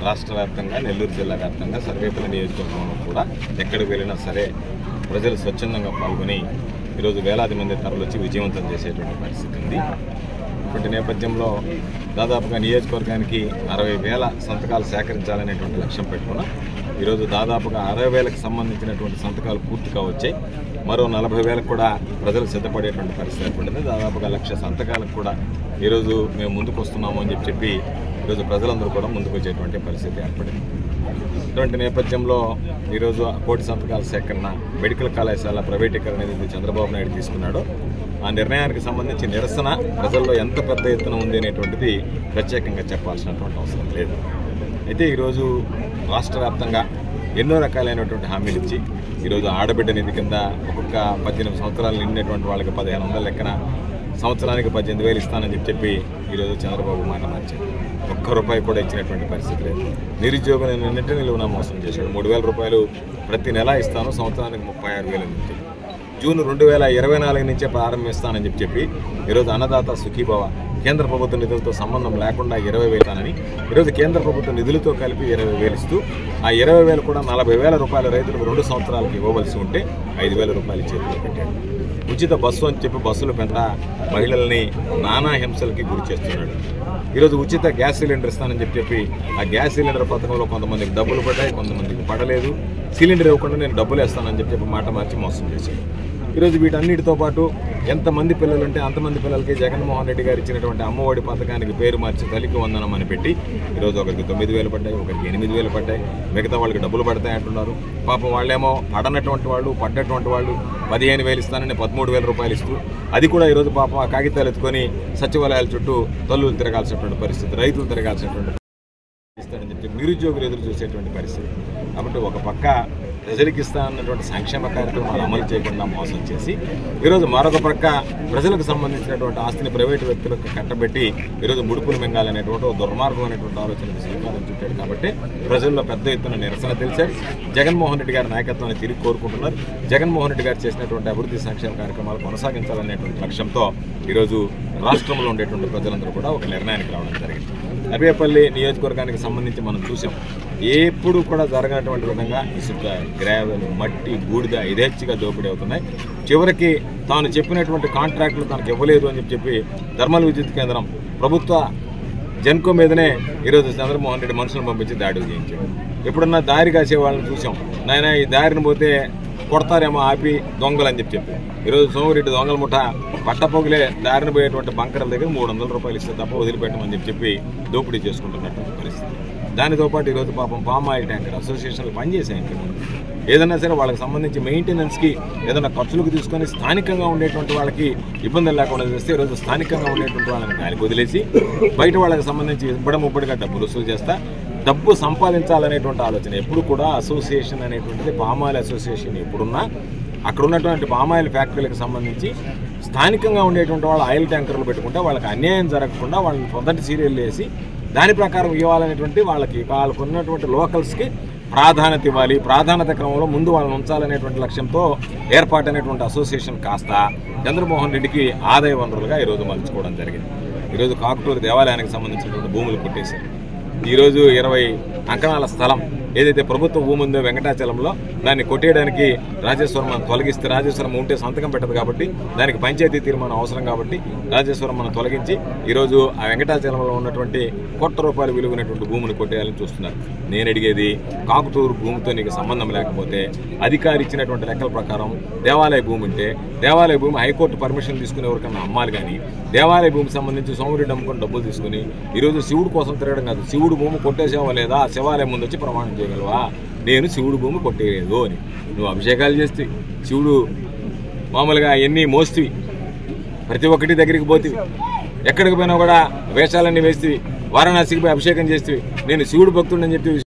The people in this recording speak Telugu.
రాష్ట్ర వ్యాప్తంగా నెల్లూరు జిల్లా వ్యాప్తంగా సర్వేపల్లి నియోజకవర్గంలో కూడా ఎక్కడికి వెళ్ళినా సరే ప్రజలు స్వచ్ఛందంగా పాల్గొని ఈరోజు వేలాది మంది తరలిచ్చి విజయవంతం చేసేటువంటి పరిస్థితి ఉంది. ఇటువంటి నేపథ్యంలో దాదాపుగా నియోజకవర్గానికి 60,000 సంతకాలు సేకరించాలనేటువంటి లక్ష్యం పెట్టుకున్నాం. ఈరోజు దాదాపుగా 60,000కి సంబంధించినటువంటి సంతకాలు పూర్తిగా వచ్చాయి. మరో 40,000 కూడా ప్రజలు సిద్ధపడేటువంటి పరిస్థితి ఏర్పడింది. దాదాపుగా 1,00,000 సంతకాలకు కూడా ఈరోజు మేము ముందుకు వస్తున్నాము అని చెప్పి ఈరోజు ప్రజలందరూ కూడా ముందుకు వచ్చేటువంటి పరిస్థితి ఏర్పడింది. ఇటువంటి నేపథ్యంలో ఈరోజు 1 కోటి సంతకాల సేకరణ, మెడికల్ కళాశాల ప్రైవేటీకరణ అనేది చంద్రబాబు నాయుడు తీసుకున్నాడో ఆ నిర్ణయానికి సంబంధించి నిరసన ప్రజల్లో ఎంత పెద్ద ఎత్తున ఉంది అనేటువంటిది ప్రత్యేకంగా చెప్పాల్సినటువంటి అవసరం లేదు. అయితే ఈరోజు రాష్ట్ర వ్యాప్తంగా ఎన్నో రకాలైనటువంటి హామీలు ఇచ్చి ఈరోజు ఆడబిడ్డ నిధి కింద ఒక్కొక్క 18 సంవత్సరాలు నిండినటువంటి వాళ్ళకి 1,500 లెక్కన సంవత్సరానికి 18,000 ఇస్తానని చెప్పి ఈరోజు చంద్రబాబు మాట మార్చారు. ₹1 కూడా ఇచ్చినటువంటి పరిస్థితి లేదు. నిరుద్యోగులు నిన్నటి నిలువున మోసం చేశాడు. 3,000 రూపాయలు ప్రతి నెల ఇస్తాను, సంవత్సరానికి 36,000 నుంచి జూన్ 2024 నుంచే ప్రారంభిస్తానని చెప్పి ఈరోజు అన్నదాత సుఖీభవ కేంద్ర ప్రభుత్వ నిధులతో సంబంధం లేకుండా 20,000 ఇస్తానని ఈరోజు కేంద్ర ప్రభుత్వ నిధులతో కలిపి 20,000 ఇస్తూ ఆ 20,000 కూడా 40,000 రూపాయల రైతులకు 2 సంవత్సరాలకు ఇవ్వవలసి ఉంటే 5,000 రూపాయలు చేతిలో పెట్టాడు. ఉచిత బస్సు అని చెప్పి బస్సుల పెద్ద మహిళల్ని నానా హింసలకి గురి చేస్తున్నాడు. ఈరోజు ఉచిత గ్యాస్ సిలిండర్ ఇస్తానని చెప్పి ఆ గ్యాస్ సిలిండర్ పథకంలో కొంతమందికి డబ్బులు పడ్డాయి, కొంతమందికి పడలేదు. సిలిండర్ ఇవ్వకుండా నేను డబ్బులు వేస్తానని చెప్పి మాట మార్చి మోసం చేశాడు. ఈరోజు వీటన్నిటితో పాటు ఎంతమంది పిల్లలు ఉంటే అంతమంది పిల్లలకి జగన్మోహన్ రెడ్డి గారు ఇచ్చినటువంటి అమ్మఒడి పథకానికి పేరు మార్చి తల్లికి వందనం అని పెట్టి ఈరోజు ఒకరికి 9,000 పడ్డాయి, ఒకరికి 8,000 పడ్డాయి, మిగతా వాళ్ళకి డబ్బులు పడతాయి అంటున్నారు. పాపం వాళ్ళేమో పడనటువంటి వాళ్ళు, పడ్డటువంటి వాళ్ళు 15,000 ఇస్తానని 13,000 రూపాయలు ఇస్తూ అది కూడా ఈరోజు పాపం ఆ కాగితాలు ఎత్తుకొని సచివాలయాల చుట్టూ తల్లులు తిరగాల్సినటువంటి పరిస్థితి, రైతులు తిరగాల్సినటువంటి ఇస్తాడని చెప్పి నిరుద్యోగులు ఎదురు చూసేటువంటి పరిస్థితి. కాబట్టి ఒక పక్క ప్రజలకు ఇస్తానన్నటువంటి సంక్షేమ కార్యక్రమాలు అమలు చేయకుండా మోసం చేసి ఈరోజు మరొక పక్క ప్రజలకు సంబంధించినటువంటి ఆస్తిని ప్రైవేటు వ్యక్తులకు కట్టబెట్టి ఈరోజు ముడుపులు మింగాలనేటువంటి దుర్మార్గం అనేటువంటి ఆలోచనకు శ్రీకారం చుట్టాడు. కాబట్టి ప్రజల్లో పెద్ద ఎత్తున నిరసన తెలిసారు. జగన్మోహన్ రెడ్డి గారి నాయకత్వాన్ని తిరిగి కోరుకుంటున్నారు. జగన్మోహన్ రెడ్డి గారు చేసినటువంటి అభివృద్ధి సంక్షేమ కార్యక్రమాలు కొనసాగించాలనేటువంటి లక్ష్యంతో ఈరోజు రాష్ట్రంలో ఉండేటువంటి ప్రజలందరూ కూడా ఒక నిర్ణయానికి రావడం జరిగింది. సర్వేపల్లి నియోజకవర్గానికి సంబంధించి మనం చూసాం, ఎప్పుడు కూడా జరగనటువంటి విధంగా ఇసుక, గ్రావెల్, మట్టి, బూడిద యథేచ్ఛగా దోపిడీ అవుతున్నాయి. చివరికి తాను చెప్పినటువంటి కాంట్రాక్టులు తనకు ఇవ్వలేదు అని చెప్పి థర్మల్ విద్యుత్ కేంద్రం ప్రభుత్వ జెన్కో మీదనే ఈరోజు చంద్రమోహన్ రెడ్డి మనుషులను పంపించి దాడులు చేయించాడు. ఎప్పుడన్నా దారి కాసే వాళ్ళని చూసాం, నాయన ఈ దారిని పోతే కొడతారేమో ఆపి దొంగలు అని చెప్పి ఈరోజు సోమిరెడ్డి దొంగల ముఠ పట్టపొగిలే దారిని పోయేటువంటి బంకర్ల దగ్గర 300 రూపాయలు ఇస్తే తప్ప వదిలిపెట్టమని చెప్పి దోపిడీ చేసుకుంటున్నటువంటి పరిస్థితి. దానితో పాటు ఈరోజు పాపం పామ్ ఆయిల్ ట్యాంకర్ అసోసియేషన్లు పనిచేసాయి. ఏదైనా సరే వాళ్ళకి సంబంధించి మెయింటెనెన్స్కి ఏదైనా ఖర్చులకు తీసుకొని స్థానికంగా ఉండేటువంటి వాళ్ళకి ఇబ్బందులు లేకుండా చేస్తే ఈరోజు స్థానికంగా ఉండేటువంటి వాళ్ళని గాలికి వదిలేసి బయట వాళ్ళకి సంబంధించి ఇబ్బడిగా డబ్బులు వసూలు చేస్తా డబ్బు సంపాదించాలనేటువంటి ఆలోచన ఎప్పుడు కూడా అసోసియేషన్ అనేటువంటిది పామాయిల్ అసోసియేషన్ ఎప్పుడున్నా అక్కడ ఉన్నటువంటి పామాయిల్ ఫ్యాక్టరీలకు సంబంధించి స్థానికంగా ఉండేటువంటి వాళ్ళు ఆయిల్ ట్యాంకర్లు పెట్టుకుంటే వాళ్ళకి అన్యాయం జరగకుండా వాళ్ళని మొదటి సీరియల్ వేసి దాని ప్రకారం ఇవ్వాలనేటువంటి వాళ్ళకు ఉన్నటువంటి లోకల్స్కి ప్రాధాన్యత ఇవ్వాలి, ప్రాధాన్యత క్రమంలో ముందు వాళ్ళని ఉంచాలనేటువంటి లక్ష్యంతో ఏర్పాటైనటువంటి అసోసియేషన్ కాస్త చంద్రమోహన్ రెడ్డికి ఆదాయ వనరులుగా ఈరోజు మలుచుకోవడం జరిగింది. ఈరోజు కాకుటూరు దేవాలయానికి సంబంధించినటువంటి భూములు కొట్టేశారు. ఈరోజు 20 అంకణాల స్థలం ఏదైతే ప్రభుత్వ భూమి ఉందో వెంకటాచలంలో దాన్ని కొట్టేయడానికి రాజేశ్వరం తొలగిస్తే రాజేశ్వరం ఉంటే సంతకం పెట్టదు కాబట్టి దానికి పంచాయతీ తీర్మానం అవసరం కాబట్టి రాజేశ్వరం మనం తొలగించి ఈరోజు ఆ వెంకటాచలంలో ఉన్నటువంటి ₹1,00,00,000 విలువైనటువంటి భూమిని కొట్టేయాలని చూస్తున్నారు. నేను అడిగేది కాకుటూరు భూమితో నీకు సంబంధం లేకపోతే అధికారి ఇచ్చినటువంటి లెక్కల ప్రకారం దేవాలయ భూమి ఉంటే దేవాలయ భూమి హైకోర్టు పర్మిషన్ తీసుకుని ఎవరికన్నా అమ్మాలి. కానీ దేవాలయ భూమికి సంబంధించి సోమిరెడ్డి అమ్ముకొని డబ్బులు తీసుకుని ఈరోజు శివుడు కోసం తిరగడం కాదు, శివుడు భూమి కొట్టేసేవా లేదా శివాలయం ముందు వచ్చి ప్రమాణం చేయగలవా నేను శివుడు భూమి కొట్టేయలేదు అని. నువ్వు అభిషేకాలు చేస్తే శివుడు మామూలుగా ఎన్ని మోస్తివి, ప్రతి ఒక్కటి దగ్గరికి పోతివి, ఎక్కడికి పోయినా కూడా వేషాలన్నీ వేస్తేవి, వారణాసికి పోయి అభిషేకం చేస్తేవి, నేను శివుడు భక్తుడని చెప్పి